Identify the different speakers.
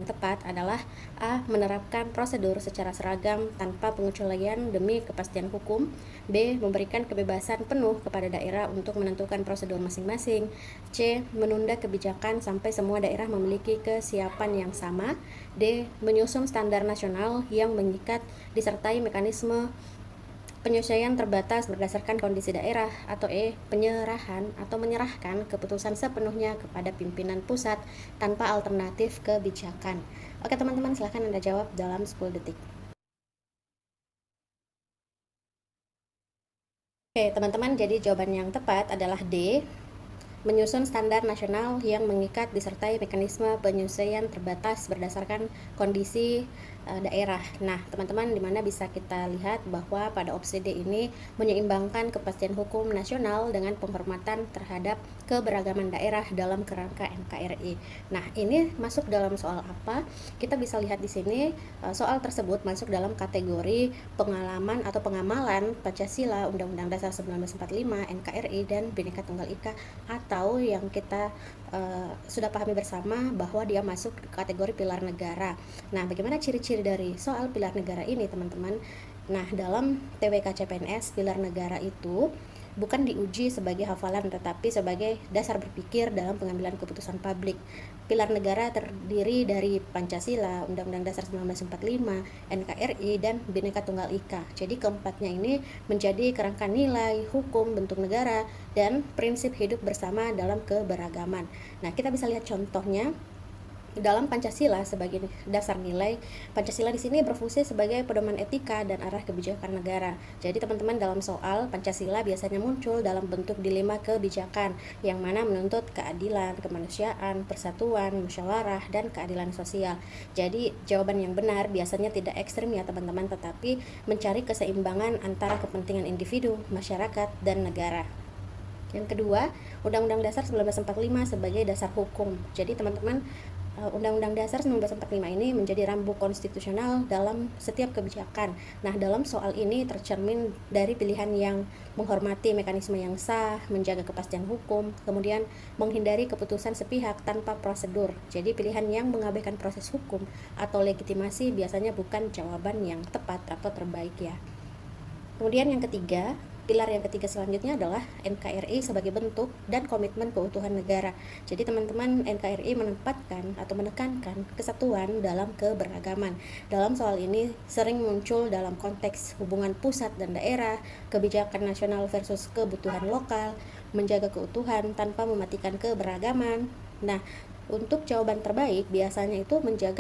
Speaker 1: tepat adalah A. Menerapkan prosedur secara seragam tanpa pengecualian demi kepastian hukum. B. Memberikan kebebasan penuh kepada daerah untuk menentukan prosedur masing-masing. C. Menunda kebijakan sampai semua daerah memiliki kesiapan yang sama. D. Menyusun standar nasional yang mengikat disertai mekanisme penyesuaian terbatas berdasarkan kondisi daerah. Atau E. Menyerahkan keputusan sepenuhnya kepada pimpinan pusat tanpa alternatif kebijakan. Oke teman-teman, silahkan Anda jawab dalam 10 detik. Oke teman-teman, jadi jawaban yang tepat adalah D. Menyusun standar nasional yang mengikat disertai mekanisme penyesuaian terbatas berdasarkan kondisi daerah. Nah, teman-teman, di mana bisa kita lihat bahwa pada opsi D ini menyeimbangkan kepastian hukum nasional dengan penghormatan terhadap keberagaman daerah dalam kerangka NKRI. Nah, ini masuk dalam soal apa? Kita bisa lihat di sini soal tersebut masuk dalam kategori pengalaman atau pengamalan Pancasila, Undang-Undang Dasar 1945, NKRI, dan Bhinneka Tunggal Ika, atau yang kita sudah pahami bersama bahwa dia masuk kategori pilar negara. Nah, bagaimana ciri-ciri dari soal pilar negara ini, teman-teman? Nah, dalam TWK CPNS, pilar negara itu bukan diuji sebagai hafalan tetapi sebagai dasar berpikir dalam pengambilan keputusan publik. Pilar negara terdiri dari Pancasila, Undang-Undang Dasar 1945, NKRI, dan Bhinneka Tunggal Ika. Jadi keempatnya ini menjadi kerangka nilai, hukum, bentuk negara, dan prinsip hidup bersama dalam keberagaman. Nah, kita bisa lihat contohnya dalam Pancasila sebagai dasar nilai. Pancasila di sini berfungsi sebagai pedoman etika dan arah kebijakan negara. Jadi teman-teman, dalam soal Pancasila biasanya muncul dalam bentuk dilema kebijakan yang mana menuntut keadilan, kemanusiaan, persatuan, musyawarah, dan keadilan sosial. Jadi jawaban yang benar biasanya tidak ekstrim ya teman-teman, tetapi mencari keseimbangan antara kepentingan individu, masyarakat, dan negara. Yang kedua, Undang-Undang Dasar 1945 sebagai dasar hukum. Jadi teman-teman, Undang-Undang Dasar 1945 ini menjadi rambu konstitusional dalam setiap kebijakan. Nah, dalam soal ini tercermin dari pilihan yang menghormati mekanisme yang sah, menjaga kepastian hukum, kemudian menghindari keputusan sepihak tanpa prosedur. Jadi pilihan yang mengabaikan proses hukum atau legitimasi biasanya bukan jawaban yang tepat atau terbaik ya. Kemudian yang ketiga, pilar yang ketiga selanjutnya adalah NKRI sebagai bentuk dan komitmen keutuhan negara. Jadi teman-teman, NKRI menempatkan atau menekankan kesatuan dalam keberagaman. Dalam soal ini sering muncul dalam konteks hubungan pusat dan daerah, kebijakan nasional versus kebutuhan lokal, menjaga keutuhan tanpa mematikan keberagaman. Nah, untuk jawaban terbaik biasanya itu menjaga